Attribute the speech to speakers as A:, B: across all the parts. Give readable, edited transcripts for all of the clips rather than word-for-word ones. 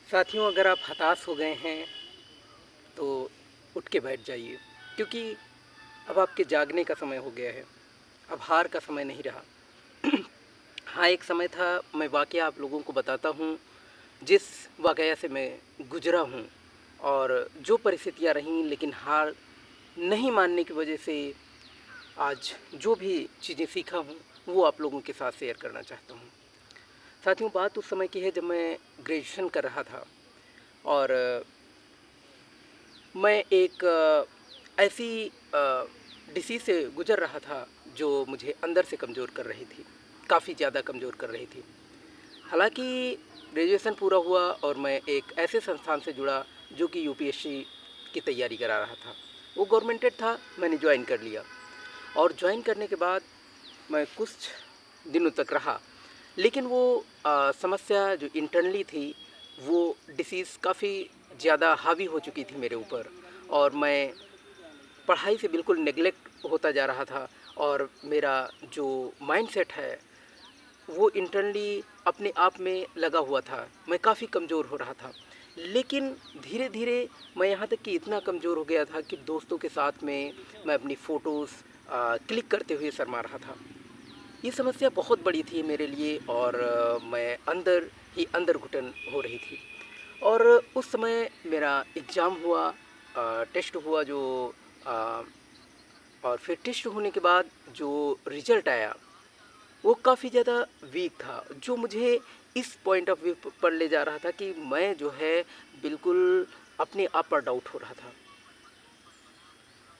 A: साथियों, अगर आप हताश हो गए हैं तो उठ के बैठ जाइए, क्योंकि अब आपके जागने का समय हो गया है। अब हार का समय नहीं रहा। हाँ, एक समय था, मैं वाक़या आप लोगों को बताता हूँ, जिस वाक़या से मैं गुज़रा हूँ और जो परिस्थितियाँ रहीं, लेकिन हार नहीं मानने की वजह से आज जो भी चीज़ें सीखा हूँ, वो आप लोगों के साथ शेयर करना चाहता हूँ। साथियों, बात उस समय की है जब मैं ग्रेजुएशन कर रहा था और मैं एक ऐसी डिसीज़ से गुज़र रहा था जो मुझे अंदर से कमज़ोर कर रही थी, काफ़ी ज़्यादा कमज़ोर कर रही थी। हालाँकि ग्रेजुएशन पूरा हुआ और मैं एक ऐसे संस्थान से जुड़ा जो कि यूपीएससी की तैयारी करा रहा था। वो गवर्नमेंटेड था, मैंने जॉइन कर लिया और जॉइन करने के बाद मैं कुछ दिनों तक रहा। लेकिन वो समस्या जो इंटरनली थी, वो डिसीज़ काफ़ी ज़्यादा हावी हो चुकी थी मेरे ऊपर और मैं पढ़ाई से बिल्कुल नेग्लेक्ट होता जा रहा था और मेरा जो माइंडसेट है, वो इंटरनली अपने आप में लगा हुआ था। मैं काफ़ी कमज़ोर हो रहा था। लेकिन धीरे-धीरे मैं यहाँ तक कि इतना कमज़ोर हो गया था कि दोस्तों के साथ में मैं अपनी फ़ोटोज़ क्लिक करते हुए शर्मा रहा था। ये समस्या बहुत बड़ी थी मेरे लिए और मैं अंदर ही अंदर घुटन हो रही थी। और उस समय मेरा एग्ज़ाम हुआ, टेस्ट हुआ जो अ, और फिर टेस्ट होने के बाद जो रिज़ल्ट आया, वो काफ़ी ज़्यादा वीक था, जो मुझे इस पॉइंट ऑफ व्यू पर ले जा रहा था कि मैं जो है बिल्कुल अपने आप पर डाउट हो रहा था।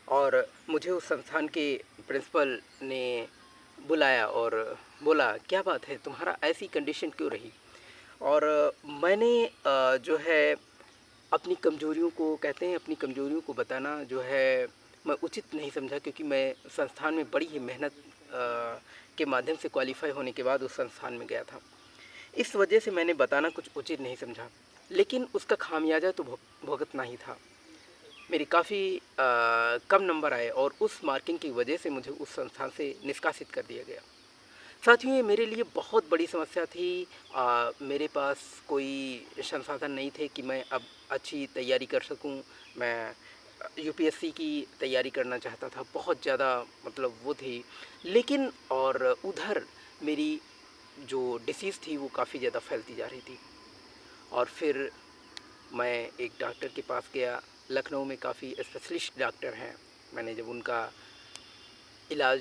A: और मुझे उस संस्थान के प्रिंसिपल ने बुलाया और बोला, क्या बात है, तुम्हारा ऐसी कंडीशन क्यों रही? और मैंने जो है अपनी कमज़ोरियों को, कहते हैं अपनी कमज़ोरियों को बताना जो है मैं उचित नहीं समझा, क्योंकि मैं संस्थान में बड़ी ही मेहनत के माध्यम से क्वालिफ़ाई होने के बाद उस संस्थान में गया था। इस वजह से मैंने बताना कुछ उचित नहीं समझा, लेकिन उसका खामियाजा तो भुगतना ही था। मेरे काफ़ी कम नंबर आए और उस मार्किंग की वजह से मुझे उस संस्थान से निष्कासित कर दिया गया। साथियों, ये मेरे लिए बहुत बड़ी समस्या थी। मेरे पास कोई संसाधन नहीं थे कि मैं अब अच्छी तैयारी कर सकूं। मैं यूपीएससी की तैयारी करना चाहता था, बहुत ज़्यादा मतलब वो थी। लेकिन और उधर मेरी जो डिसीज़ थी वो काफ़ी ज़्यादा फैलती जा रही थी। और फिर मैं एक डॉक्टर के पास गया। लखनऊ में काफ़ी स्पेशलिस्ट डॉक्टर हैं। मैंने जब उनका इलाज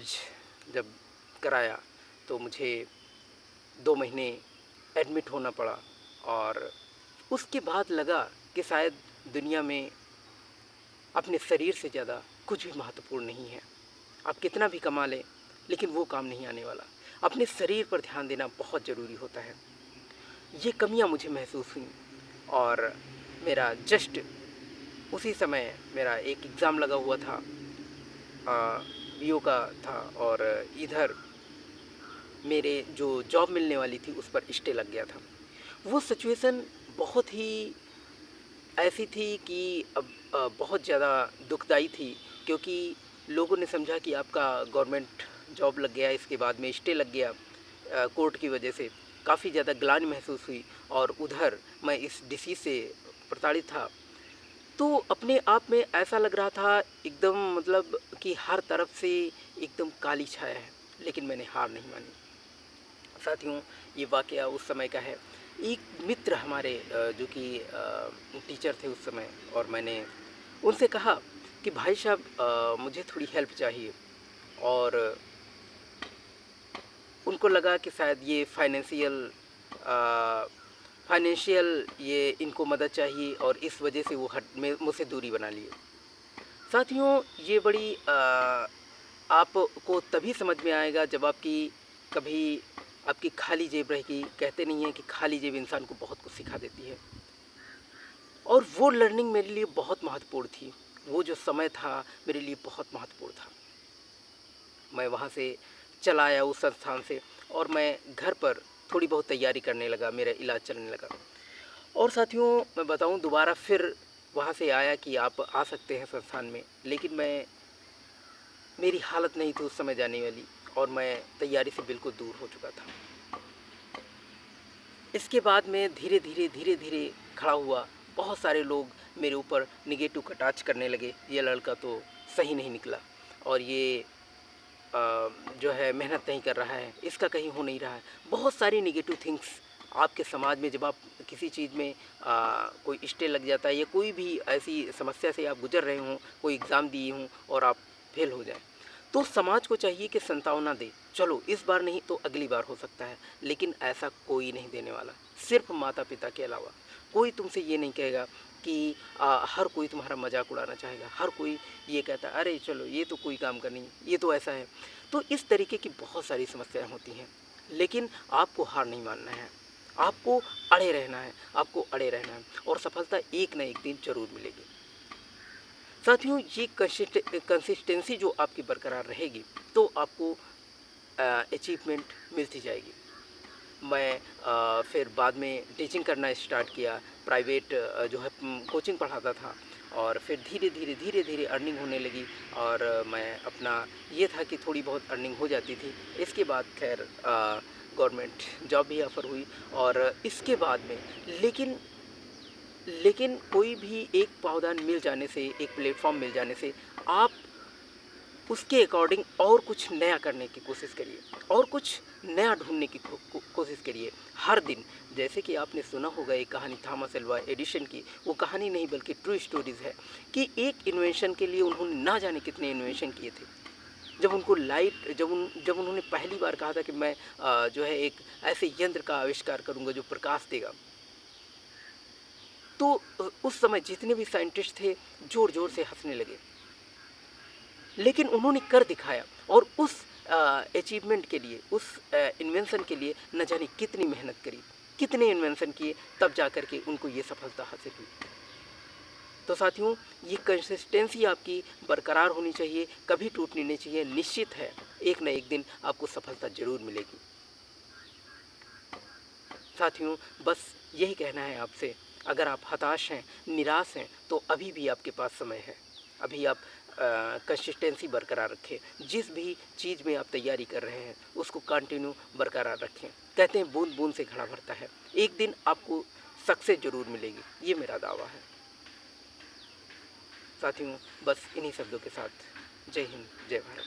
A: जब कराया तो मुझे 2 महीने एडमिट होना पड़ा और उसके बाद लगा कि शायद दुनिया में अपने शरीर से ज़्यादा कुछ भी महत्वपूर्ण नहीं है। आप कितना भी कमा लें, लेकिन वो काम नहीं आने वाला। अपने शरीर पर ध्यान देना बहुत ज़रूरी होता है। ये कमियाँ मुझे महसूस हुईं और मेरा जस्ट उसी समय मेरा एक एग्ज़ाम लगा हुआ था, बीओ का था, और इधर मेरे जो जॉब मिलने वाली थी उस पर स्टे लग गया था। वो सिचुएशन बहुत ही ऐसी थी कि अब बहुत ज़्यादा दुखदाई थी, क्योंकि लोगों ने समझा कि आपका गवर्नमेंट जॉब लग गया, इसके बाद में स्टे लग गया कोर्ट की वजह से। काफ़ी ज़्यादा ग्लानि महसूस हुई और उधर मैं इस डिसीज़ से प्रताड़ित था। तो अपने आप में ऐसा लग रहा था एकदम, मतलब कि हर तरफ से एकदम काली छाया है, लेकिन मैंने हार नहीं मानी। साथियों, ये वाक़या उस समय का है। एक मित्र हमारे जो कि टीचर थे उस समय, और मैंने उनसे कहा कि भाई साहब, मुझे थोड़ी हेल्प चाहिए। और उनको लगा कि शायद ये फाइनेंशियल ये इनको मदद चाहिए और इस वजह से वो हट में मुझसे दूरी बना लिए। साथियों, ये बड़ी आपको तभी समझ में आएगा जब कभी आपकी खाली जेब रहेगी। कहते नहीं हैं कि खाली जेब इंसान को बहुत कुछ सिखा देती है। और वो लर्निंग मेरे लिए बहुत महत्वपूर्ण थी। वो जो समय था मेरे लिए बहुत महत्वपूर्ण था। मैं वहाँ से चला आया उस संस्थान से और मैं घर पर थोड़ी बहुत तैयारी करने लगा, मेरा इलाज चलने लगा। और साथियों, मैं बताऊं, दोबारा फिर वहाँ से आया कि आप आ सकते हैं संस्थान में, लेकिन मेरी हालत नहीं थी उस समय जाने वाली और मैं तैयारी से बिल्कुल दूर हो चुका था। इसके बाद मैं धीरे-धीरे खड़ा हुआ। बहुत सारे लोग मेरे ऊपर नेगेटिव कटाक्ष करने लगे, ये लड़का तो सही नहीं निकला और ये जो है मेहनत नहीं कर रहा है, इसका कहीं हो नहीं रहा है। बहुत सारी नेगेटिव थिंग्स आपके समाज में जब आप किसी चीज़ में कोई स्टे लग जाता है या कोई भी ऐसी समस्या से आप गुज़र रहे हों, कोई एग्ज़ाम दिए हों और आप फेल हो जाएँ, तो समाज को चाहिए कि संतावना दे। चलो इस बार नहीं तो अगली बार हो सकता है, लेकिन ऐसा कोई नहीं देने वाला, सिर्फ़ माता-पिता के अलावा। कोई तुमसे ये नहीं कहेगा कि हर कोई तुम्हारा मज़ाक उड़ाना चाहेगा, हर कोई ये कहता है अरे चलो ये तो कोई काम का नहीं, ये तो ऐसा है। तो इस तरीके की बहुत सारी समस्याएँ होती हैं, लेकिन आपको हार नहीं मानना है, आपको अड़े रहना है, आपको अड़े रहना है और सफलता एक ना एक दिन ज़रूर मिलेगी। साथियों ये कंसिस्टेंसी जो आपकी बरकरार रहेगी तो आपको अचीवमेंट मिलती जाएगी। मैं फिर बाद में टीचिंग करना स्टार्ट किया, प्राइवेट जो है कोचिंग पढ़ाता था और फिर धीरे धीरे अर्निंग होने लगी और मैं अपना ये था कि थोड़ी बहुत अर्निंग हो जाती थी। इसके बाद खैर गवर्नमेंट जॉब भी ऑफ़र हुई और इसके बाद में लेकिन लेकिन कोई भी एक पावदान मिल जाने से, एक प्लेटफ़ॉर्म मिल जाने से आप उसके अकॉर्डिंग और कुछ नया करने की कोशिश करिए और कुछ नया ढूँढने की कोशिश करिए हर दिन। जैसे कि आपने सुना होगा एक कहानी थॉमस अल्वा एडिसन की, वो कहानी नहीं बल्कि ट्रू स्टोरीज़ है कि एक इन्वेंशन के लिए उन्होंने ना जाने कितने इन्वेंशन किए थे। जब उनको लाइट जब उन्होंने पहली बार कहा था कि मैं जो है एक ऐसे यंत्र का आविष्कार करूँगा जो प्रकाश देगा, तो उस समय जितने भी साइंटिस्ट थे ज़ोर-ज़ोर से हँसने लगे। लेकिन उन्होंने कर दिखाया और उस अचीवमेंट के लिए, उस इन्वेंशन के लिए न जाने कितनी मेहनत करी, कितने इन्वेंशन किए, तब जा कर के उनको ये सफलता हासिल हुई। तो साथियों ये कंसिस्टेंसी आपकी बरकरार होनी चाहिए, कभी टूटनी नहीं चाहिए। निश्चित है एक न एक दिन आपको सफलता ज़रूर मिलेगी। साथियों बस यही कहना है आपसे, अगर आप हताश हैं, निराश हैं, तो अभी भी आपके पास समय है। अभी आप कंसिस्टेंसी बरकरार रखें। जिस भी चीज़ में आप तैयारी कर रहे हैं उसको कंटिन्यू बरकरार रखें। कहते हैं बूंद बूंद से घड़ा भरता है, एक दिन आपको सक्सेस ज़रूर मिलेगी, ये मेरा दावा है। साथियों बस इन्हीं शब्दों के साथ जय हिंद, जय भारत।